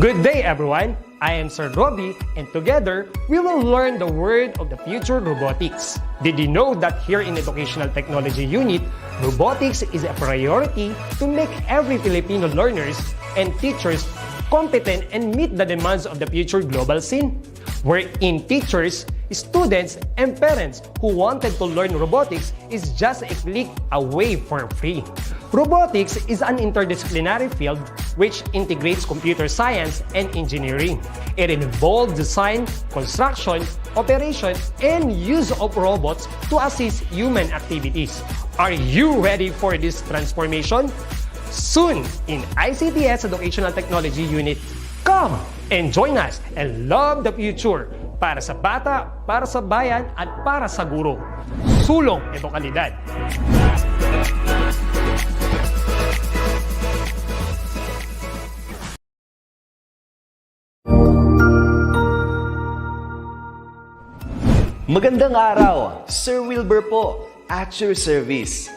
Good day, everyone. I am Sir Robbie, and together, we will learn the word of the future, robotics. Did you know that here in Educational Technology Unit, robotics is a priority to make every Filipino learners and teachers competent and meet the demands of the future global scene? Wherein teachers, students, and parents who wanted to learn robotics is just a click away for free. Robotics is an interdisciplinary field which integrates computer science and engineering. It involves design, construction, operation, and use of robots to assist human activities. Are you ready for this transformation? Soon in ICT's Educational Technology Unit. Come and join us and love the future para sa bata, para sa bayan, at para sa guro. Sulong edukalidad. Magandang araw, Sir Wilbur po, at your service.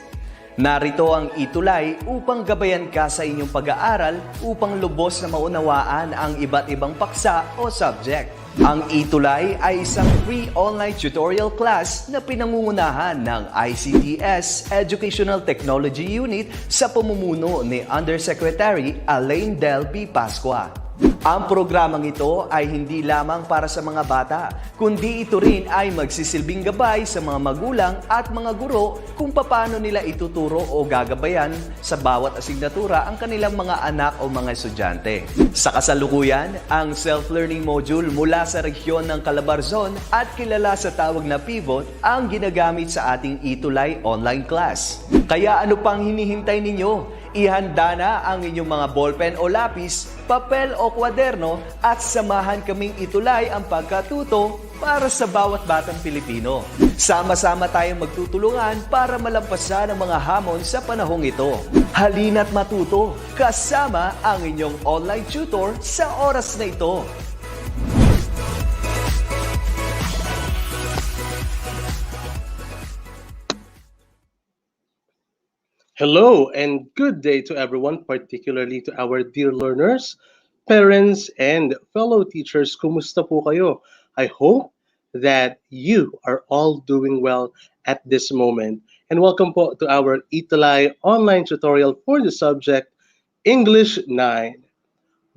Narito ang ETUlay upang gabayan ka sa inyong pag-aaral upang lubos na maunawaan ang iba't ibang paksa o subject. Ang ETUlay ay isang free online tutorial class na pinangungunahan ng ICT's Educational Technology Unit sa pamumuno ni Undersecretary Elaine Del B. Pascua. Ang programang ito ay hindi lamang para sa mga bata, kundi ito rin ay magsisilbing gabay sa mga magulang at mga guro kung paano nila ituturo o gagabayan sa bawat asignatura ang kanilang mga anak o mga estudyante. Sa kasalukuyan, ang self-learning module mula sa rehiyon ng Calabarzon at kilala sa tawag na pivot ang ginagamit sa ating ETUlay online class. Kaya ano pang hinihintay ninyo? Ihanda na ang inyong mga ballpen o lapis, papel o kwaderno at samahan kaming itulay ang pagkatuto para sa bawat batang Pilipino. Sama-sama tayong magtutulungan para malampasan ang mga hamon sa panahong ito. Halina't matuto kasama ang inyong online tutor sa oras na ito. Hello and good day to everyone, particularly to our dear learners, parents, and fellow teachers. Kumusta po kayo? I hope that you are all doing well at this moment. And welcome po to our ETUlay online tutorial for the subject English 9.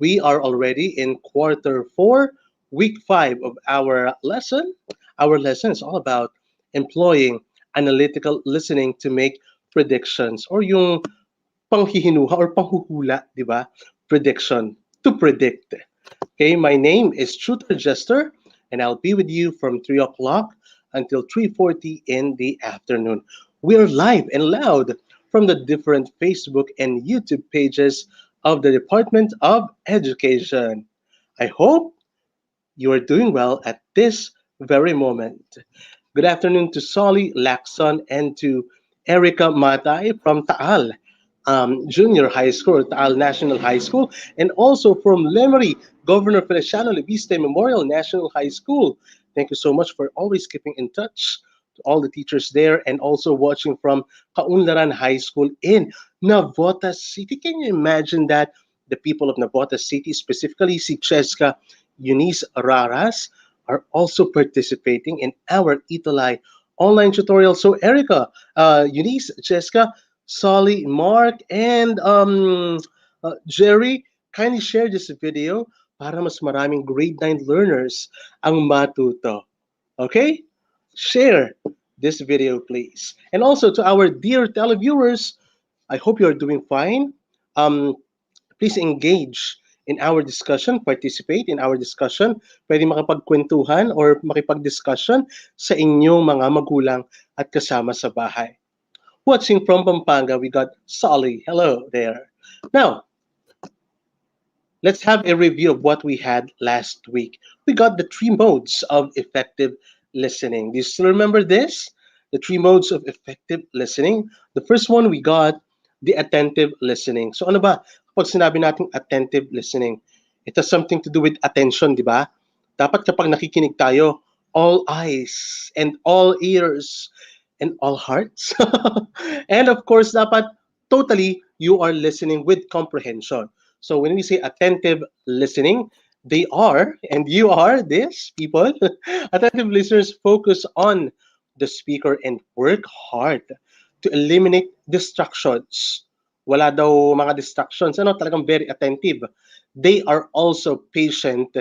We are already in quarter 4, week 5 of our lesson. Our lesson is all about employing analytical listening to make predictions or yung panghihinuha or panghuhula, di ba? Prediction, to predict. Okay, my name is Tutor Jester and I'll be with you from 3 o'clock until 3:40 in the afternoon. We are live and loud from the different Facebook and YouTube pages of the Department of Education. I hope you are doing well at this very moment. Good afternoon to Solly Lacson and to Erica Matay from Taal Junior High School, Taal National High School, and also from Lemery, Governor Feliciano Lebiste Memorial National High School. Thank you so much for always keeping in touch to all the teachers there and also watching from Kaunlaran High School in Navotas City. Can you imagine that? The people of Navotas City, specifically si Cheska Eunice Raras, are also participating in our ETUlay online tutorial. So Erica, Eunice, Jessica, Solly, Mark, and Jerry, kindly share this video para mas maraming grade 9 learners ang matuto. Okay? Share this video, please. And also to our dear televiewers, I hope you are doing fine. Please engage in our discussion, participate in our discussion. Pwede makapagkwentuhan or makipag-discussion sa inyong mga magulang at kasama sa bahay. Watching from Pampanga, we got Solly. Hello there. Now, let's have a review of what we had last week. We got the 3 modes of effective listening. Do you still remember this? The 3 modes of effective listening. The first one, we got the attentive listening. So ano ba? Kapag sinabi natin attentive listening, it has something to do with attention, di ba? Dapat kapag nakikinig tayo, all eyes and all ears and all hearts. And of course, dapat totally you are listening with comprehension. So when we say attentive listening, they are, and you are this, people. Attentive listeners focus on the speaker and work hard to eliminate distractions. Wala daw mga distractions. Ano, talagang very attentive. They are also patient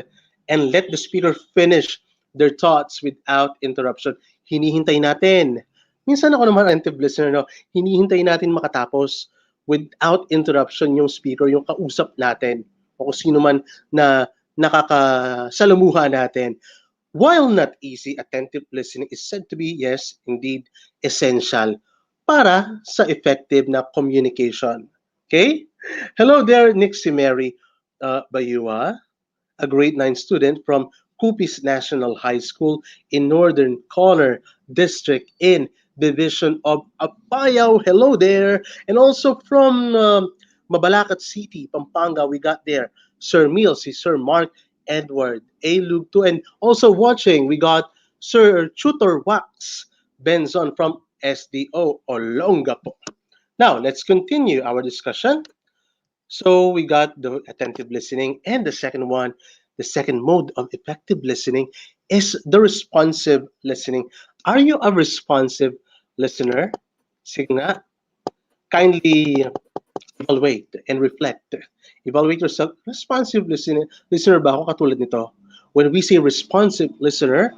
and let the speaker finish their thoughts without interruption. Hinihintay natin. Minsan ako naman, attentive listener, no, hinihintay natin makatapos without interruption yung speaker, yung kausap natin, o kung sino man na nakakasalamuha natin. While not easy, attentive listening is said to be, yes, indeed, essential para sa effective na communication. Okay? Hello there, Nixie Mary Bayua, a grade 9 student from Cupis National High School in Northern Corner District in Division of Apayao. Hello there. And also from Mabalacat City, Pampanga, we got there Sir Mills, Sir Mark Edward A. Lugto. And also watching, we got Sir Tutor Wax Benzon from SDO Olongapo. Now, let's continue our discussion. So we got the attentive listening, and the second one, the second mode of effective listening is the responsive listening. Are you a responsive listener? Sige nga, kindly evaluate and reflect. Evaluate yourself. Listener ba ako katulad nito? When we say responsive listeners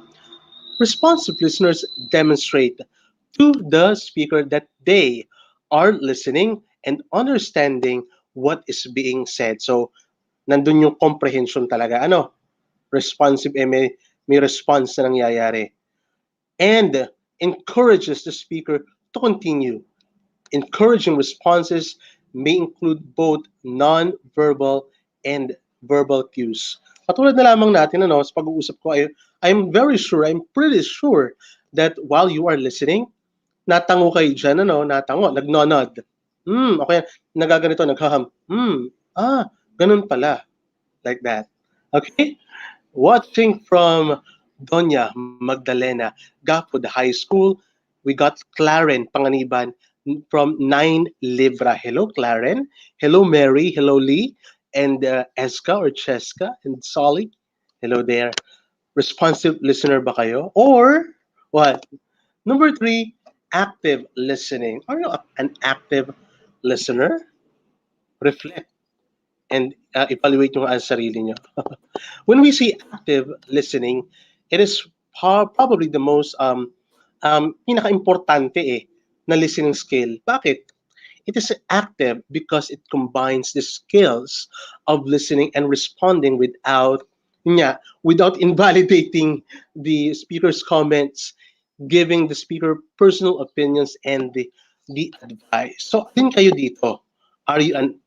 demonstrate to the speaker that they are listening and understanding what is being said. So, nandun yung comprehension talaga. Ano? Responsive, may response na nangyayari. And encourages the speaker to continue. Encouraging responses may include both non-verbal and verbal cues. Katulad na lamang natin, ano, sa pag-uusap ko, I'm pretty sure that while you are listening, natango kayo dyan, ano, natango, nagnonod. Okay, nagaganito, naghaham. Ganun pala. Like that. Okay? Watching from Doña Magdalena Gapod High School, we got Claren Panganiban from 9 Libra. Hello, Claren. Hello, Mary. Hello, Lee. And Eska or Cheska and Solly. Hello there. Responsive listener ba kayo? Or what? Number 3, active listening. Are you an active listener? Reflect and evaluate yung sarili nyo. When we say active listening, it is probably the most pinaka-importante na listening skill. Bakit? It is active because it combines the skills of listening and responding without invalidating the speaker's comments, giving the speaker personal opinions and the advice. So, alin kayo dito? Are you an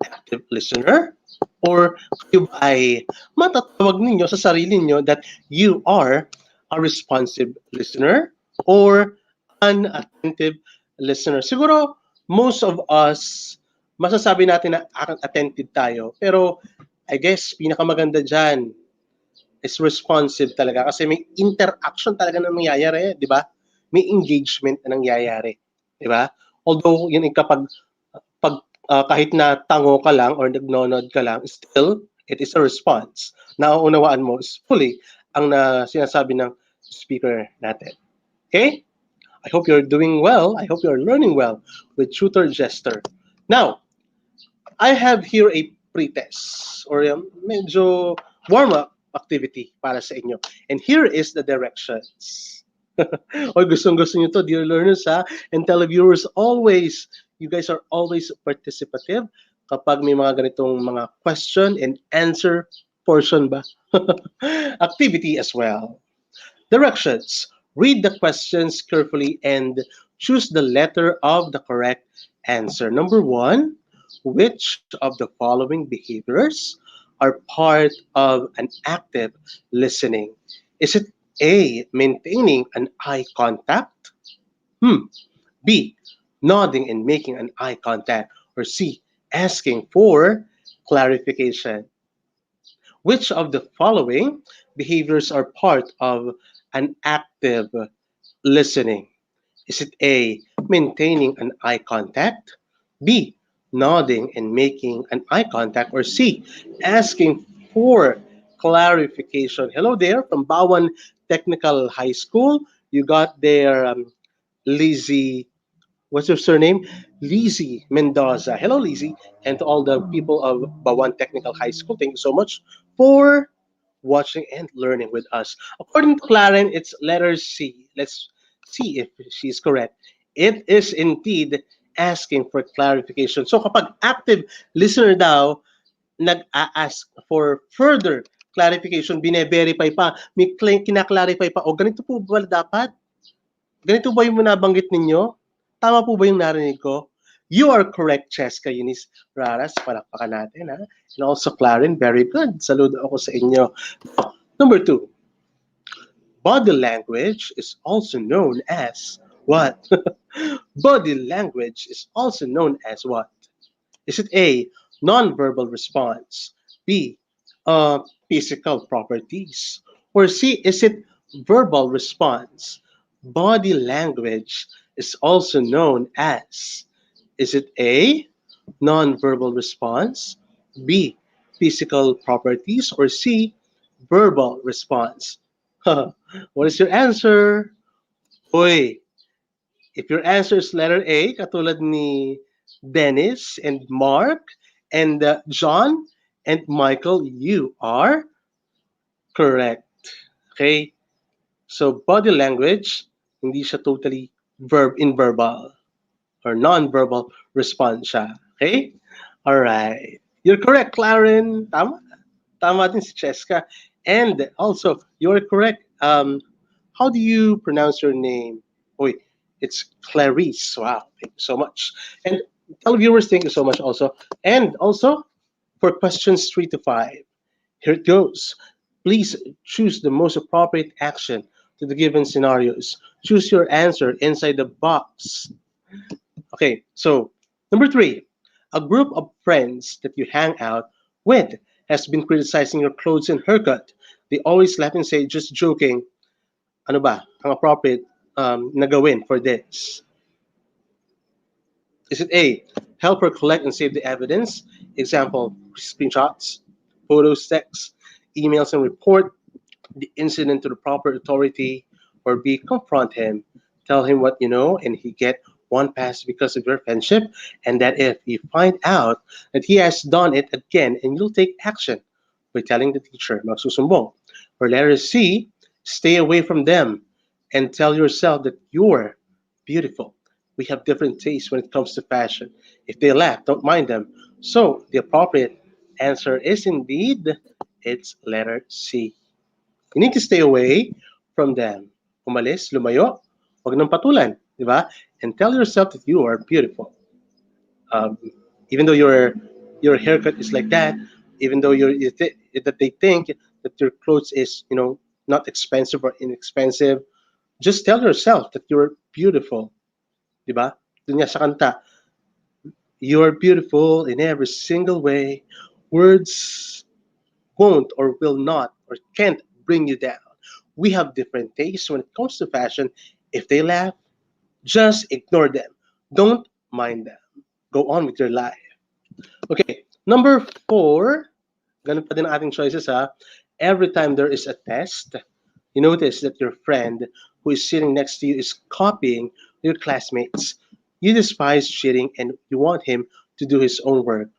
active listener? Or kayo ba ay matatawag ninyo sa sarili niyo that you are a responsive listener or an attentive listener? Siguro, most of us, masasabi natin na attentive tayo. Pero, I guess, pinakamaganda dyan is responsive talaga kasi may interaction talaga na nangyayari, di ba? May engagement na nangyayari, di ba? Although, yun kapag kahit na tango ka lang or nagnonod ka lang, still, it is a response. Nauunawaan mo is fully ang sinasabi ng speaker natin. Okay? I hope you're doing well. I hope you're learning well with Tutor Jester. Now, I have here a pretest or medyo warm-up activity para sa inyo. And here is the directions. O gustong-gusto nyo to, dear learners, ha? And televiewers, always, you guys are always participative kapag may mga ganitong mga question and answer portion ba? Activity as well. Directions. Read the questions carefully and choose the letter of the correct answer. Number 1, which of the following behaviors are part of an active listening? Is it A, maintaining an eye contact? B, nodding and making an eye contact? Or C, asking for clarification? Which of the following behaviors are part of an active listening? Is it A, maintaining an eye contact? B, nodding and making an eye contact, or C, asking for clarification. Hello there from Bawan Technical High School. You got there, Lizzie. What's your surname? Lizzie Mendoza. Hello, Lizzie. And to all the people of Bawan Technical High School, thank you so much for watching and learning with us. According to Claren, it's letter C. Let's see if she's correct. It is indeed asking for clarification. So kapag active listener daw, nag-a-ask for further clarification, bine-verify pa, may kina-clarify pa, o ganito po ba dapat? Ganito ba yung nabanggit ninyo? Tama po ba yung narinig ko? You are correct, Cheska Eunice Raras. Palakpakan natin, ha? And also, Claren, very good. Saludo ako sa inyo. Number 2, body language is also known as what? Body language is also known as what? Is it A, nonverbal response, B, physical properties, or C, is it verbal response? Body language is also known as, is it A, nonverbal response, B, physical properties, or C, verbal response? What is your answer? Hoy, if your answer is letter A, katulad ni Dennis and Mark and John and Michael, you are correct. Okay? So body language, hindi siya totally verbal or non-verbal response siya. Okay? All right. You're correct, Claren. Tama. Tama din si Cheska. And also, you're correct. How do you pronounce your name? Wait, it's Clarice. Wow, thank you so much. And televiewers, thank you so much also. And also, for questions 3 to 5, here it goes. Please choose the most appropriate action to the given scenarios. Choose your answer inside the box. Okay, so number 3, a group of friends that you hang out with has been criticizing your clothes and haircut. They always laugh and say, just joking. Ano ba ang appropriate na gawin for this? Is it A, help her collect and save the evidence? Example, screenshots, photos, texts, emails, and report the incident to the proper authority. Or B, confront him, tell him what you know, and he get one pass because of your friendship, and that if you find out that he has done it again, and you'll take action by telling the teacher, magsusumbong. Or letter C, stay away from them and tell yourself that you're beautiful. We have different tastes when it comes to fashion. If they laugh, don't mind them. So the appropriate answer is indeed, it's letter C. You need to stay away from them. Umalis, lumayo, huwag nang patulan, di ba? And tell yourself that you are beautiful. Um, Even though your haircut is like that, even though that they think that your clothes is not expensive or inexpensive, just tell yourself that you're beautiful, di ba? Dun nga sa kanta, you are beautiful in every single way. Words won't or will not or can't bring you down. We have different tastes when it comes to fashion. If they laugh, just ignore them. Don't mind them. Go on with your life. Okay, number 4, ganun pa din ang ating choices ha. Every time there is a test, you notice that your friend who is sitting next to you is copying your classmates. You despise cheating and you want him to do his own work.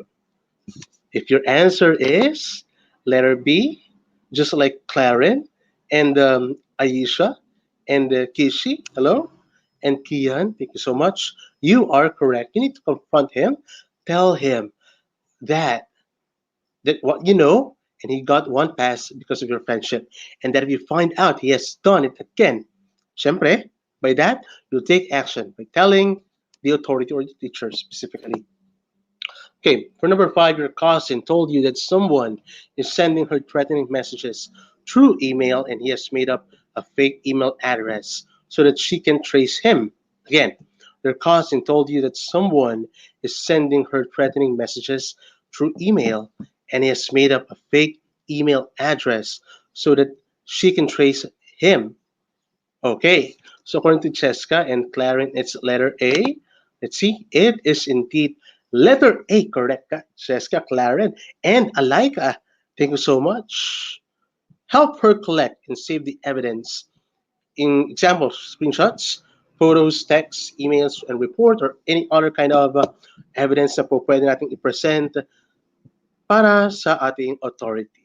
If your answer is letter B, just like Claren and Aisha and Kishi, hello, and Kian, thank you so much. You are correct. You need to confront him, tell him that what you know, and he got one pass because of your friendship, and that if you find out he has done it again, syempre, by that you'll take action by telling the authority or the teacher specifically. Okay, for number 5, your cousin told you that someone is sending her threatening messages through email and he has made up a fake email address so that she can trace him. Again, your cousin told you that someone is sending her threatening messages through email and he has made up a fake email address so that she can trace him. Okay, so according to Cheska and Claren, it's letter A. Let's see, it is indeed Letter A, correct ka, Jessica, Claren, and Alaika. Thank you so much. Help her collect and save the evidence in example screenshots, photos, texts, emails, and report, or any other kind of evidence na po pwede nating i-present para sa ating authority.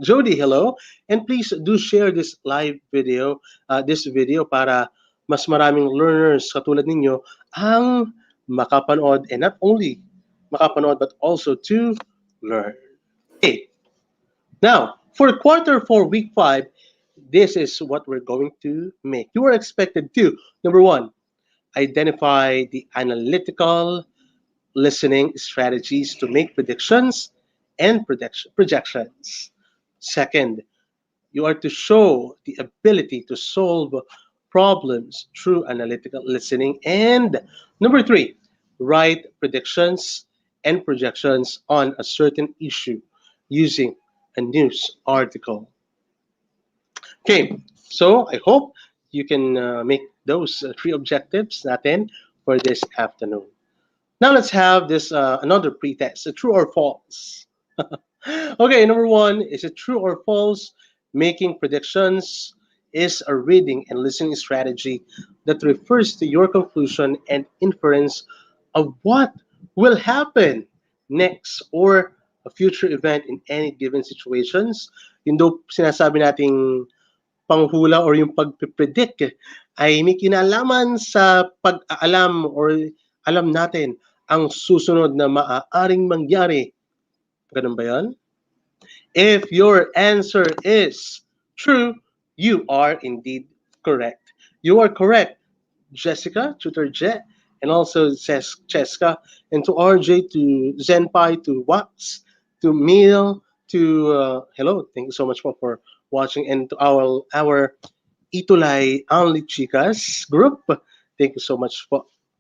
Jody, hello. And please do share this live video, this video para mas maraming learners katulad ninyo ang makapanood and not only makapanood but also to learn. Okay. Now, for quarter 4, week 5, this is what we're going to make. You are expected to, number 1, identify the analytical listening strategies to make predictions and projections. Second, you are to show the ability to solve problems through analytical listening. And number 3, write predictions and projections on a certain issue using a news article. Okay, so I hope you can make those 3 objectives natin for this afternoon. Now let's have this another pretest, a true or false. Okay, number 1, is it true or false? Making predictions is a reading and listening strategy that refers to your conclusion and inference of what will happen next or a future event in any given situations. Yung daw sinasabi nating panghula or yung pagpipredict ay may kinalaman sa pag-aalam or alam natin ang susunod na maaaring mangyari. Ganun ba yan? If your answer is true, you are indeed correct. You are correct, Jessica, Tutor Jet, and also says Cheska, and to RJ, to Zenpai, to Wax, to Neil, to hello, thank you so much for watching, and to our ETUlay Only Chicas group. Thank you so much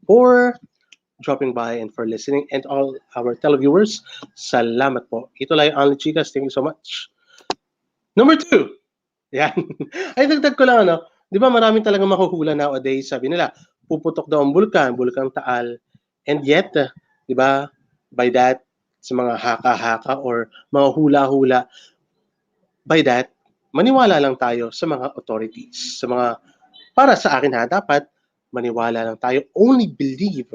for dropping by and for listening, and all our televiewers. Salamat po. ETUlay Only Chicas, thank you so much. Number 2. Yan. Ay, dagdag ko lang, ano, di ba maraming talagang mahuhula nowadays, sabi nila, puputok daw ang bulkan Taal, and yet, di ba, by that, sa mga haka-haka or mga hula-hula, by that, maniwala lang tayo sa mga authorities, sa mga, para sa akin ha, dapat maniwala lang tayo, only believe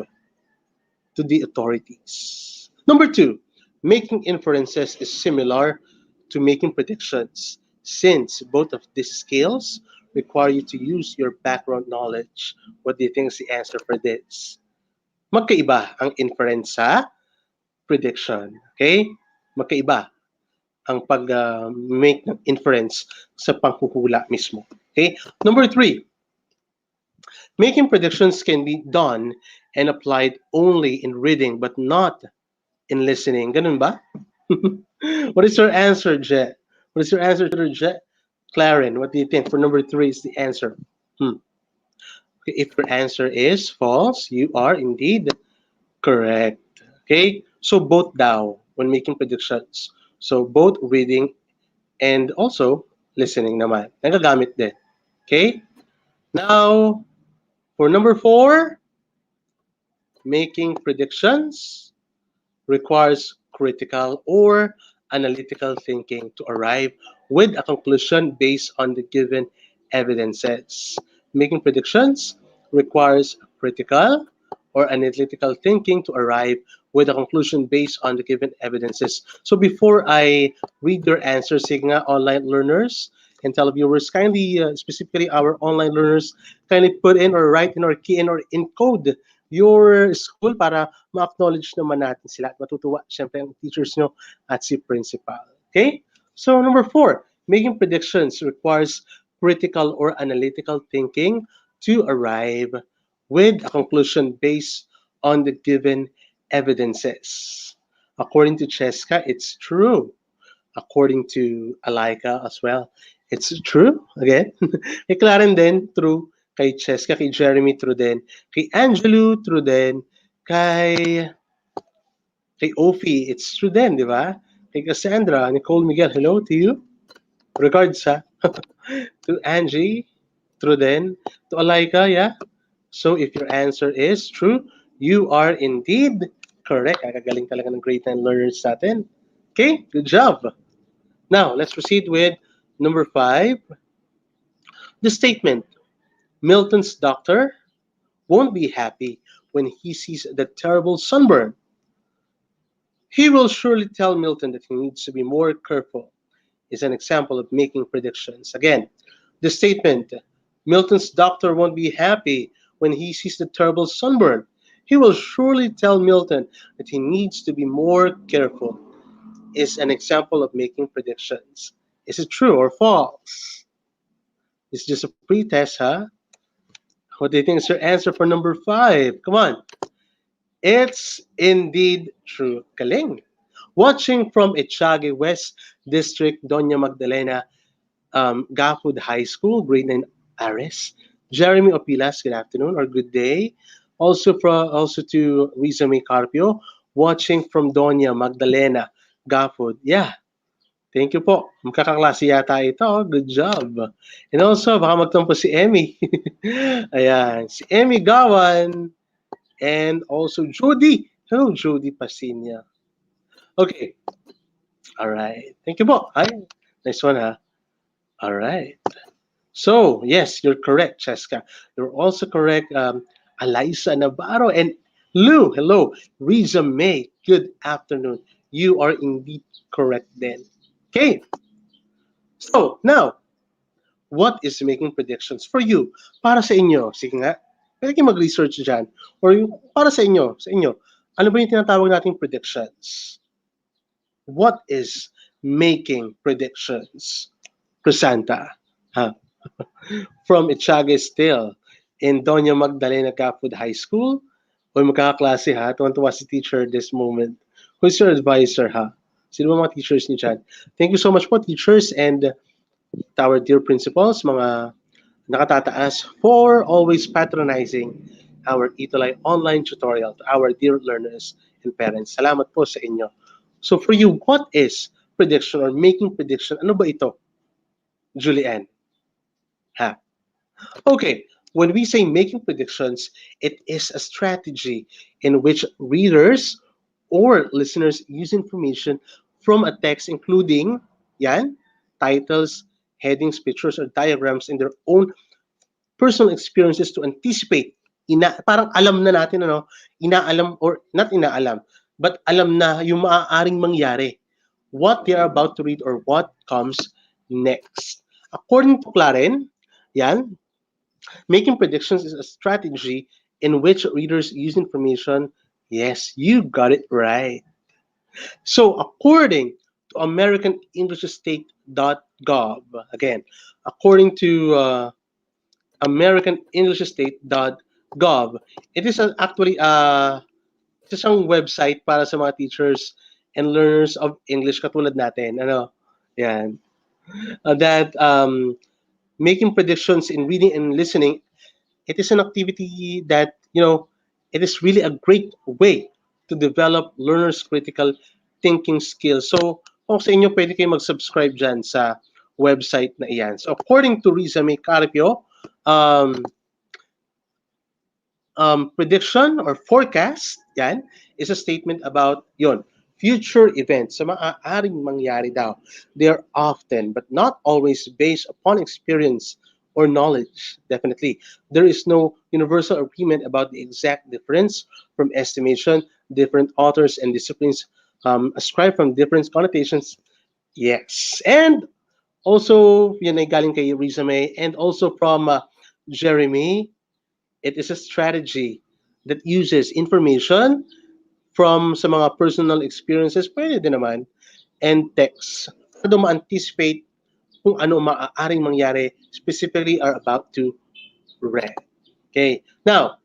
to the authorities. Number 2, making inferences is similar to making predictions, since both of these skills require you to use your background knowledge. What do you think is the answer for this? Magkaiba ang inference sa prediction. Okay? Magkaiba ang pag-make ng inference sa panghuhula mismo. Okay? Number 3, making predictions can be done and applied only in reading but not in listening. Ganun ba? What is your answer, Jet? What is your answer to Jet? Claren, what do you think? For number 3 is the answer. Okay, if your answer is false, you are indeed correct. Okay? So both daw when making predictions. So both reading and also listening naman. Nagagamit din. Okay? Now, for number 4, making predictions requires critical or analytical thinking to arrive with a conclusion based on the given evidences. Making predictions requires critical or analytical thinking to arrive with a conclusion based on the given evidences. So before I read your answers, sige nga, online learners and televiewers, kindly, specifically our online learners, kindly put in or write in or key in or encode your school para ma-acknowledge naman natin sila at matutuwa syempre ang teachers nyo at si principal. Okay? So number 4, making predictions requires critical or analytical thinking to arrive with a conclusion based on the given evidences. According to Cheska, it's true. According to Alaika as well, it's true. Again, kay Claren din, true. Kay Cheska, kay Jeremy, true din. Kay Angelo, true din. Kay Ophie, it's true din, di ba? Kay Cassandra, Nicole Miguel, hello to you. Regards, ha? To Angie, true din. To Alaika, yeah? So if your answer is true, you are indeed Correct. Kagagaling talaga ng grade 9 learners natin. Okay, good job. Now, let's proceed with number 5. The statement, Milton's doctor won't be happy when he sees the terrible sunburn. He will surely tell Milton that he needs to be more careful, is an example of making predictions. Again, the statement, Milton's doctor won't be happy when he sees the terrible sunburn. He will surely tell Milton that he needs to be more careful, is an example of making predictions. Is it true or false? It's just a pretest, huh? What do you think is your answer for number 5? Come on. It's indeed true. Galing. Watching from Echage West District, Doña Magdalena Gafud High School, grade 9 Ares. Jeremy Opilas, good afternoon or good day. Also to Riza May Carpio, watching from Doña Magdalena Gafud. Yeah, thank you po. Magkakaklase yata ito. Good job. And also, baka magtampo si Emmy. Ayan, si Emmy Gawan. And also Jody. Hello, Jody Pasinya. Okay. All right. Thank you po. Hi. Nice one, ha? All right. So, yes, you're correct, Cheska. You're also correct, Eliza Navarro. And Lou, hello. Riza May, good afternoon. You are indeed correct then. Okay. So, now, what is making predictions for you? Para sa inyo, sige nga, pwede kayo mag-research dyan. Or yung, para sa inyo, ano ba yung tinatawag nating predictions? What is making predictions? Presenta, huh? From Echage still, in Doña Magdalena Capwood High School, o magkakaklase ha, tuwan-tuwa si teacher this moment. Who's your advisor ha? Sino ba mga teachers niyo dyan? Thank you so much po teachers and to our dear principals, mga nakatataas, for always patronizing our ETUlay online tutorial to our dear learners and parents. Salamat po sa inyo. So for you, what is prediction or making prediction? Ano ba ito, Julianne? Ha? Okay, when we say making predictions, it is a strategy in which readers or listeners use information from a text including yan, titles, headings, pictures, or diagrams in their own personal experiences to anticipate. Parang alam na natin, ano, inaalam or not inaalam, but alam na yung maaaring mangyari, what they are about to read or what comes next. According to Claren, yan, making predictions is a strategy in which readers use information. Yes, you got it right. So, according to AmericanEnglishState.gov, again, according to AmericanEnglishState.gov, it is actually isang website para sa mga teachers and learners of English katulad natin. Ano? Yan. That making predictions in reading and listening, it is an activity that, it is really a great way to develop learners' critical thinking skills. So, kung sa inyo, pwede kayo mag-subscribe dyan sa website na iyan. So, according to Riza May Carpio, prediction or forecast, yan, is a statement about future events sa maaaring mangyari daw. They are often, but not always, based upon experience or knowledge. Definitely. There is no universal agreement about the exact difference from estimation. Different authors and disciplines ascribe from different connotations. Yes. And also, yan ay galing kay Riza May, and also from Jeremy, it is a strategy that uses information from sa mga personal experiences, pwede din naman, and text para ma-anticipate kung ano maaaring mangyari, specifically are about to read. Okay. Now,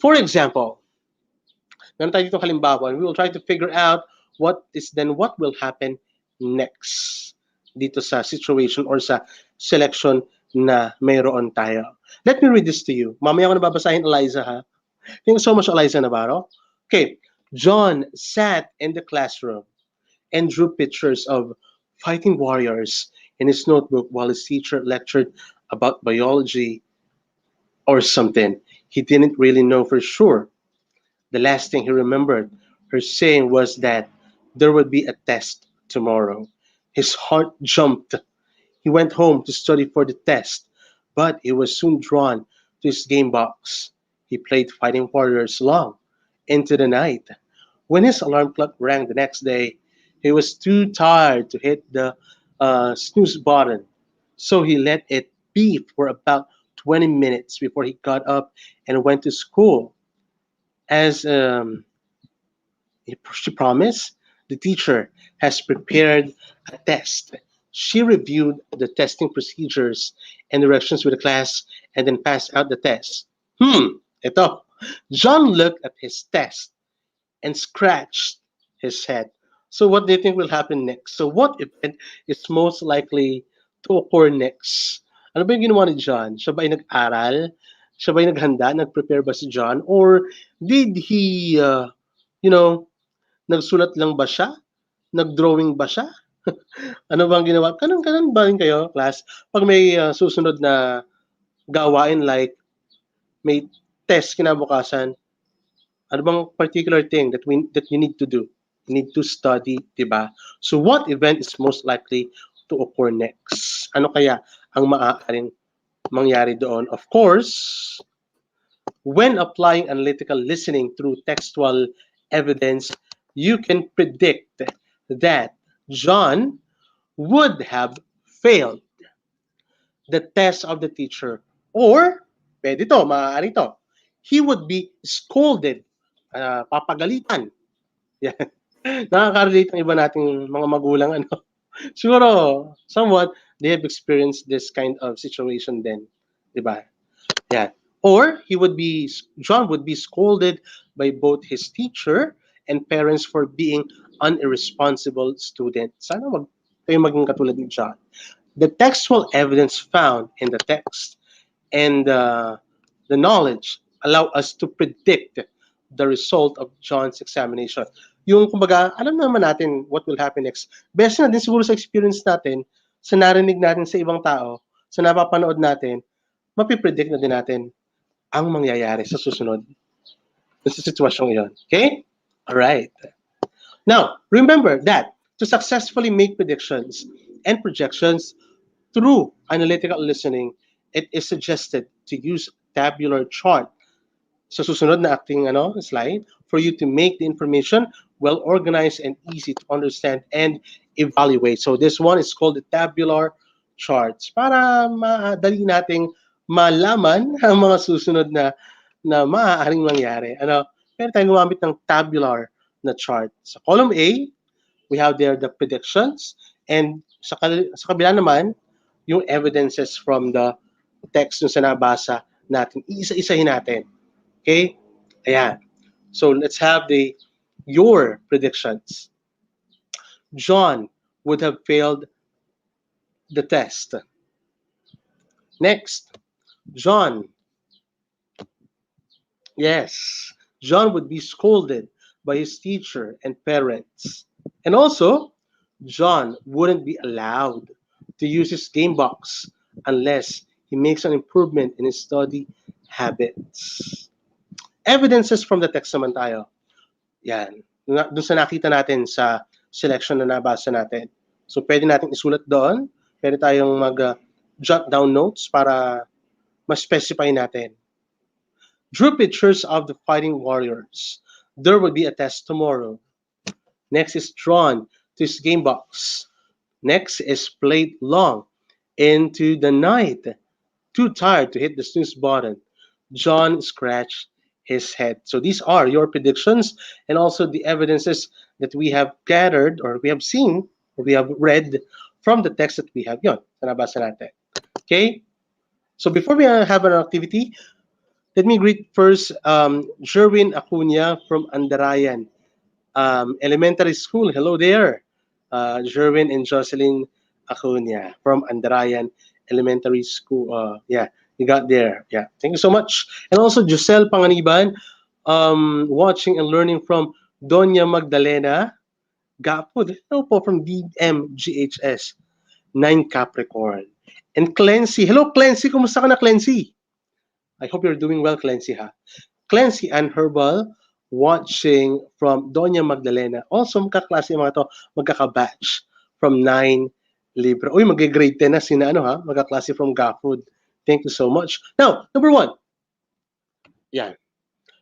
for example, meron tayo ditong halimbawa, we will try to figure out what will happen next dito sa situation or sa selection na mayroon tayo. Let me read this to you. Mamaya ko na babasahin, Eliza, ha? Thank you so much, Eliza Navarro. Okay. John sat in the classroom and drew pictures of fighting warriors in his notebook while his teacher lectured about biology or something. He didn't really know for sure. The last thing he remembered, Her saying was that there would be a test tomorrow. His heart jumped. He went home to study for the test, but he was soon drawn to his game box. He played Fighting Warriors long into the night. When his alarm clock rang the next day, he was too tired to hit the snooze button, so he let it be for about 20 minutes before he got up and went to school. As she promised, the teacher has prepared a test. She reviewed the testing procedures and directions with the class and then passed out the test. Ito. John looked at his test and scratched his head. So what do you think will happen next? So what event is most likely to occur next? Ano ba yung ginawa ni John? Siya ba ay nag-aral? Siya ba ay naghanda? Nag-prepare ba si John? Or did he, you know, nagsulat lang ba siya? Nag-drawing ba siya? Ano bang ginawa? Ganun ba rin kayo, class? Pag may susunod na gawain like may test kinabukasan, ano bang particular thing that you need to do? You need to study, di ba? So what event is most likely to occur next? Ano kaya ang maaaring mangyari doon? Of course, when applying analytical listening through textual evidence, you can predict that John would have failed the test of the teacher, or pwede to, maaari to, he would be scolded, papagalitan. Yan. Nakaka-relate ang iba nating mga magulang, ano. Siguro, somewhat, they have experienced this kind of situation then, di ba? Yeah. Or John would be scolded by both his teacher and parents for being an irresponsible student. Sana kayo maging katulad ni John. The textual evidence found in the text and the knowledge allow us to predict the result of John's examination. Yung kumbaga, alam naman natin what will happen next. Best na din siguro sa experience natin, sa narinig natin sa ibang tao, sa napapanood natin, mapipredict na din natin ang mangyayari sa susunod sa sitwasyong iyon. Okay? All right. Now, remember that to successfully make predictions and projections through analytical listening, it is suggested to use tabular chart sa susunod na acting slide for you to make the information well organized and easy to understand and evaluate. So this one is called the tabular charts para madali nating malaman ang mga susunod na maaaring mangyari. Pero tayong gumamit ng tabular na chart. Sa column A, we have there the predictions, and sa kabila naman, yung evidences from the text yung sa nabasa natin. Iisa-isahin natin. Okay? Ayan. So let's have your predictions. John would have failed the test. Next, John. Yes, John would be scolded by his teacher and parents. And also, John wouldn't be allowed to use his game box unless he makes an improvement in his study habits. Evidences from the text naman tayo. Yan. Doon sa nakita natin sa selection na nabasa natin. So, pwede natin isulat doon. Pwede tayong mag-jot down notes para ma-specify natin. Drew pictures of the fighting warriors. There will be a test tomorrow. Next is drawn to his game box. Next is played long into the night. Too tired to hit the snooze button. John scratched his head. So these are your predictions and also the evidences that we have gathered or we have seen or we have read from the text that we have. Yon, nabasa natin. Okay? So before we have an activity, let me greet first Jerwin Acuna from Andarayan Elementary School. Hello there, Jerwin and Jocelyn Acuna from Andarayan Elementary School. Yeah, you got there. Yeah, thank you so much. And also Giselle Panganiban, watching and learning from Doña Magdalena Gapo. Hello po from DMGHS 9 Capricorn. And Clancy. Hello, Clancy. Kumusta ka na, Clancy? I hope you're doing well, Clancy, ha? Clancy and Herbal watching from Doña Magdalena. Also, magkaklase yung mga to, magkakabatch from 9 Libra. Uy, mag-grade 10 na sina ano ha, magkaklase from GAFood. Thank you so much. Now, number 1. Yan.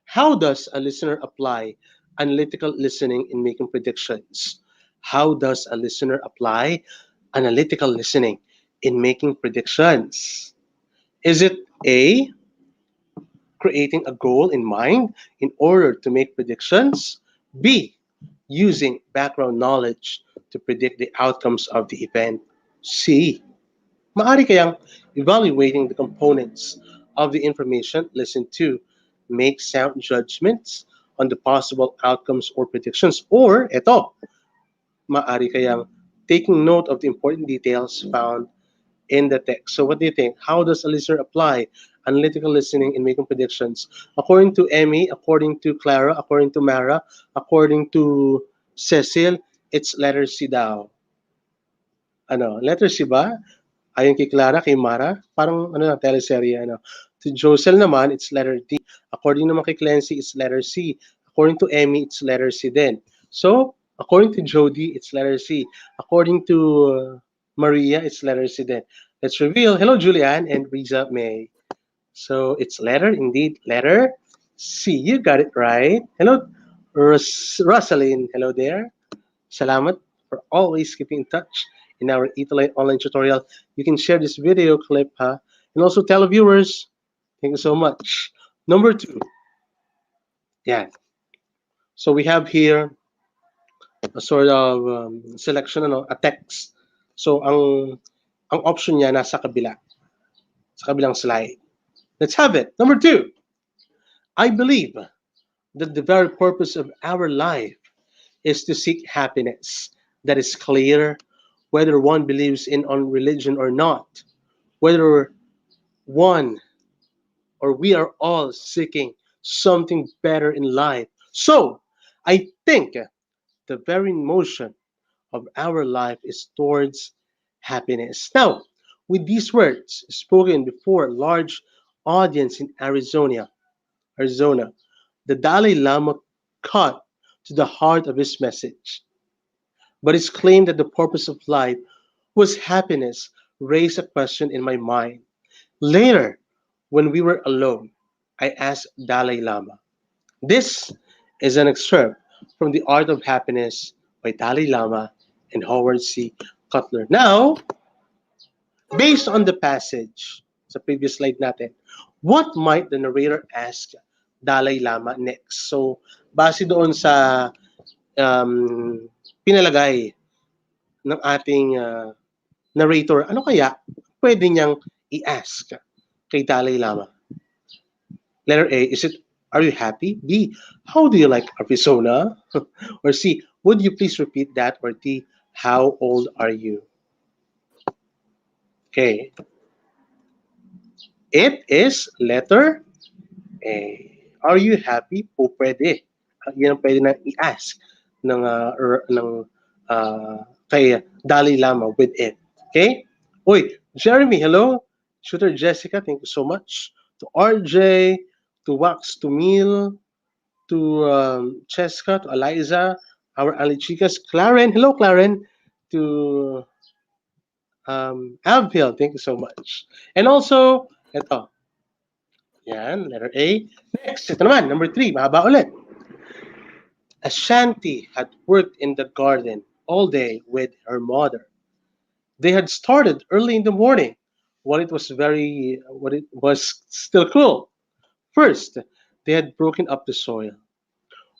How does a listener apply analytical listening in making predictions? How does a listener apply analytical listening in making predictions? Is it A, creating a goal in mind in order to make predictions? B, using background knowledge to predict the outcomes of the event? C, maari kayang evaluating the components of the information listened to, make sound judgments on the possible outcomes or predictions? Or, eto, maari kayang taking note of the important details found in the text. So what do you think? How does a listener apply analytical listening in making predictions? According to Emmy, according to Clara, according to Mara, according to Cecil, it's letter C daw. Ano, letter C ba? Ayon kay Clara, kay Mara, parang ano na, teleserye, ano. To Josel naman, it's letter D. According naman kay Clancy, it's letter C. According to Emmy, it's letter C din. So, according to Jody, it's letter C. According to Maria, it's letter C din. Let's reveal. Hello, Julianne and Riza May. So, it's indeed, letter C. You got it right. Hello, Rosaline. Hello there. Salamat for always keeping in touch in our ETUlay online tutorial. You can share this video clip, and also tell viewers. Thank you so much. Number 2. Yeah. So we have here a sort of selection, a text. So ang option niya nasa kabila, sa kabilang slide. Let's have it. Number 2. I believe that the very purpose of our life is to seek happiness. That is clear, whether one believes in on religion or not, whether one or we are all seeking something better in life. So, I think the very motion of our life is towards happiness. Now, with these words spoken before a large audience in Arizona, the Dalai Lama cut to the heart of his message. But his claim that the purpose of life was happiness raised a question in my mind. Later, when we were alone, I asked Dalai Lama. This is an excerpt from The Art of Happiness by Dalai Lama and Howard C. Cutler. Now, based on the passage sa previous slide natin, what might the narrator ask Dalai Lama next? So, base doon sa pinalagay ng ating narrator, ano kaya pwede niyang i-ask kay Dalai Lama? Letter A, are you happy? B, how do you like Arizona? Or C, would you please repeat that? Or D, how old are you? Okay. It is letter A. Are you happy? Po pwede. Yan ang pwede na i-ask ng kay Dalai Lama with it. Okay? Uy, Jeremy, hello. Shooter Jessica, thank you so much. To RJ, to Wax, to Mil, to Cheska, to Eliza, our Ali Chicas, Claren, hello Claren, to Avil, thank you so much. And also, ito, yan, letter A. Next, ito naman, number 3, mahaba ulit. Ashanti had worked in the garden all day with her mother. They had started early in the morning when it was still cool. First, they had broken up the soil,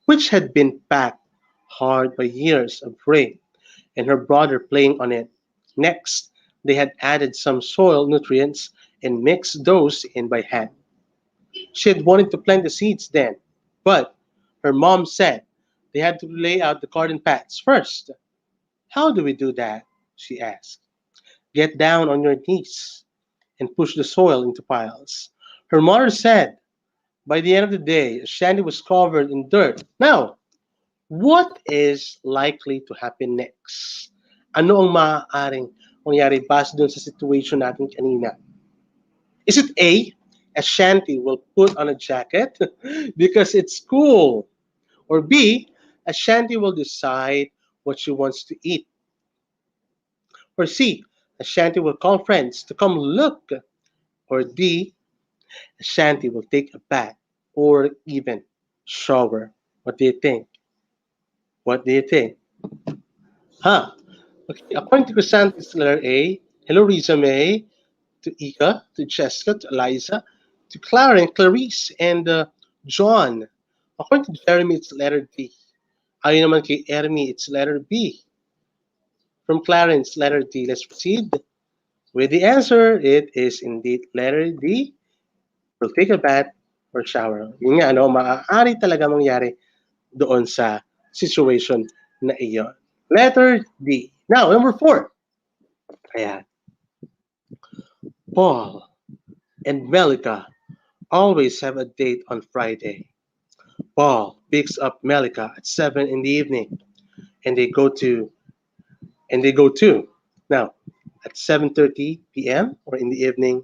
which had been packed hard by years of rain and her brother playing on it. Next, they had added some soil nutrients and mixed those in by hand. She had wanted to plant the seeds then, but her mom said they had to lay out the garden paths first. How do we do that? She asked. Get down on your knees and push the soil into piles. Her mother said, by the end of the day, Shandy was covered in dirt. Now, what is likely to happen next? Ano ang maaaring mangyari base dun sa situation natin kanina? Is it A, Ashanti will put on a jacket because it's cool? Or B, Ashanti will decide what she wants to eat. Or C, Ashanti will call friends to come look. Or D, Ashanti will take a bath or even shower. What do you think? What do you think? Huh? Okay, according to Chrysanthi, it's letter A. Hello, Risa May. To Ika, to Jessica, to Eliza, to Clara and Clarice, and John. According to Jeremy, it's letter D. Ayon naman kay Ermi, it's letter B. From Clarence, letter D. Let's proceed with the answer. It is indeed letter D. Will take a bath or shower. Yun nga, ano, maaari talaga mangyari doon sa situation na iyon. Letter D. Now, number 4. Ayan. Paul and Melika always have a date on Friday. Paul picks up Melika at 7 in the evening and they go to now at 7:30 p.m. or in the evening.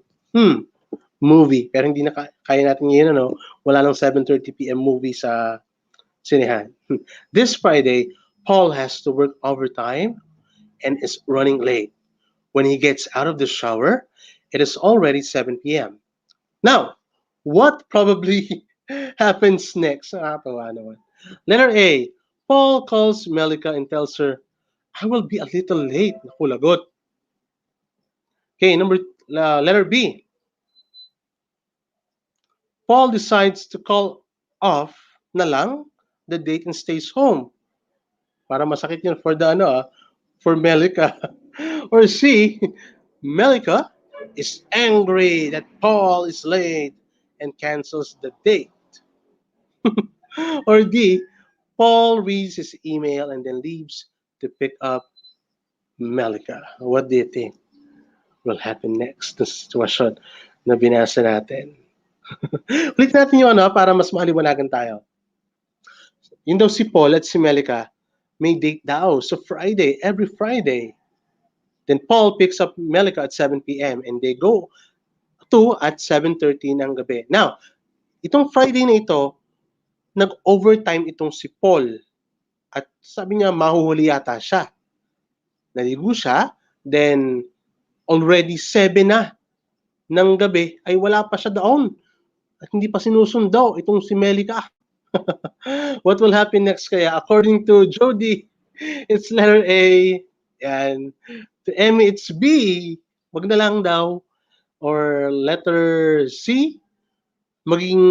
Movie. Pero hindi na kaya natin yun, ano, wala nang 7:30 p.m. movie sa sinehan. This Friday, Paul has to work overtime and is running late. When he gets out of the shower, it is already 7 p.m. Now, what probably happens next? Nakakatawa naman. Letter A, Paul calls Melika and tells her, I will be a little late. Naku, lagot. Okay, letter B. Paul decides to call off na lang the date and stays home. Para masakit yun for for Melika. Or C, Melika is angry that Paul is late and cancels the date. Or D, Paul reads his email and then leaves to pick up Melika. What do you think will happen next sa sitwasyon na binasa natin? Ulit natin yung para mas maliwanagan tayo. Yun daw si Paul at si Melika, may date daw. So Friday, every Friday. Then Paul picks up Melika at 7 p.m. and they go to at 7:30 ng gabi. Now, itong Friday na ito, nag-overtime itong si Paul. At sabi niya, mahuhuli yata siya. Naligo siya, then already 7 na ng gabi, ay wala pa siya doon. At hindi pa sinusundo itong si Melika. What will happen next kaya? According to Jody, it's letter A. And to Emmy, it's B. Wag na lang daw. Or letter C. Maging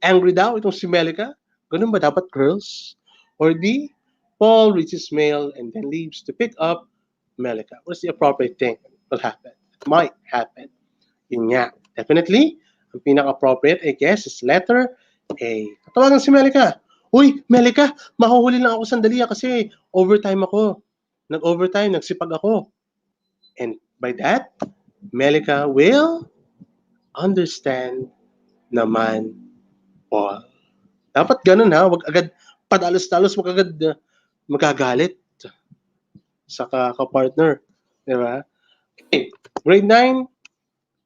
angry daw itong si Melika. Ganun ba dapat, girls? Or D. Paul reaches mail and then leaves to pick up Melika. What's the appropriate thing will happen? It might happen. Yun nga. Definitely, ang pinaka-appropriate, I guess, is letter A. Tawagan si Melika. Uy, Melika, mahuhuli lang ako sandali kasi overtime ako. Nag-overtime, nagsipag ako. And by that, Melika will understand naman Paul. Dapat ganun ha, wag agad padalos-dalos, wag agad magagalit sa ka-partner. Di ba? Okay, grade 9,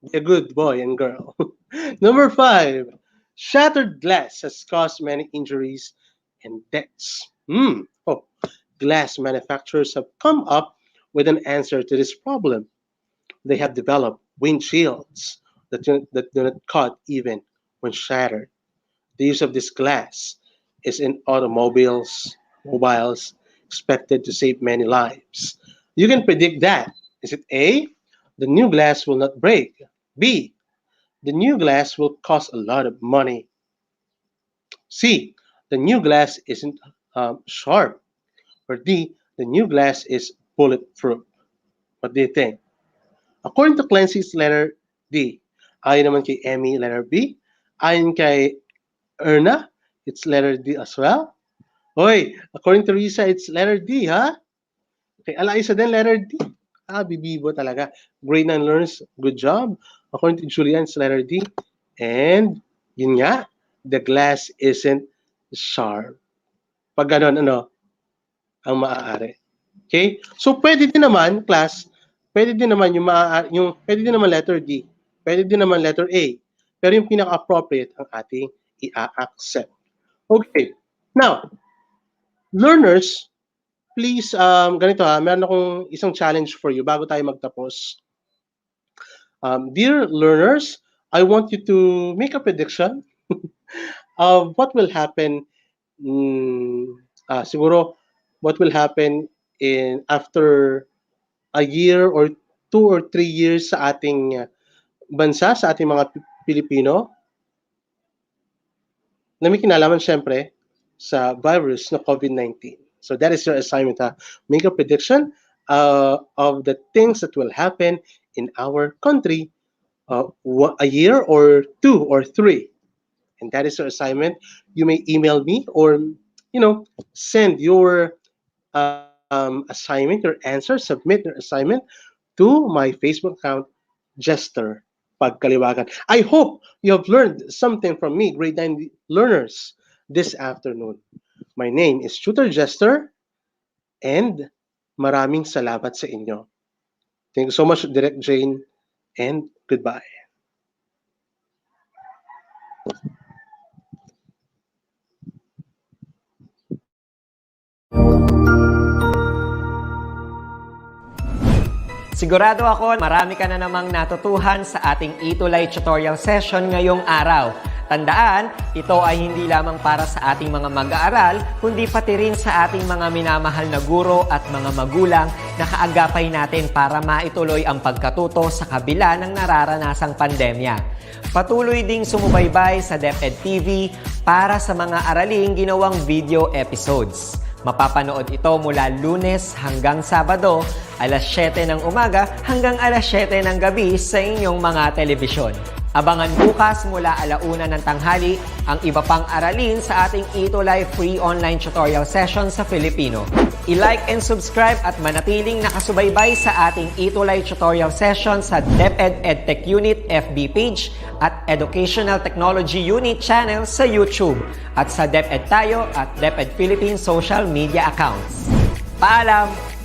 be a good boy and girl. Number 5, shattered glass has caused many injuries and deaths. Glass manufacturers have come up with an answer to this problem. They have developed windshields that do not cut even when shattered. The use of this glass is in mobiles, expected to save many lives. You can predict that. Is it A, the new glass will not break? B, the new glass will cost a lot of money? C, the new glass isn't sharp? Or D, the new glass is bulletproof? What do you think? According to Clancy's letter D. Ayon naman kay Emmy, letter B. Ayon kay Erna, it's letter D as well. Hoy, according to Risa, it's letter D, ha? Kay Eliza din, letter D. Bibibo talaga. Grade 9 learners, good job. According to Julian, it's letter D. And, yun nga, the glass isn't sharp. Pag ganon, ang maaari. Okay? So, pwede din naman, class, pwede din naman pwede din naman letter D. Pwede din naman letter A. Pero yung pinaka-appropriate ang ating i-accept. Okay. Now, Learners, please, ganito meron akong isang challenge for you bago tayo magtapos. Dear learners, I want you to make a prediction of what will happen, siguro, what will happen in after a year or 2 or 3 years sa ating bansa, sa ating mga Pilipino, na may kinalaman syempre sa virus na COVID-19. So that is your assignment. Make a prediction of the things that will happen in our country a year or 2 or 3. And that is your assignment. You may email me or, send your assignment, your answer, submit your assignment to my Facebook account, Jester Pagkaliwagan. I hope you have learned something from me, grade 9 learners, this afternoon. My name is Tutor Jester, and maraming salamat sa inyo. Thank you so much, Direct Jane, and goodbye. Sigurado ako marami ka na namang natutuhan sa ating ETUlay tutorial session ngayong araw. Tandaan, ito ay hindi lamang para sa ating mga mag-aaral, kundi pati rin sa ating mga minamahal na guro at mga magulang na kaagapay natin para maituloy ang pagkatuto sa kabila ng nararanasang pandemya. Patuloy ding sumubaybay sa DepEd TV para sa mga araling ginawang video episodes. Mapapanood ito mula Lunes hanggang Sabado, alas 7 ng umaga hanggang alas 7 ng gabi sa inyong mga telebisyon. Abangan bukas mula 1:00 ng tanghali ang iba pang aralin sa ating ETUlay free online tutorial session sa Filipino. I-like and subscribe at manatiling nakasubaybay sa ating ETUlay tutorial session sa DepEd Edtech Unit FB page at Educational Technology Unit channel sa YouTube at sa DepEd Tayo at DepEd Philippines social media accounts. Paalam!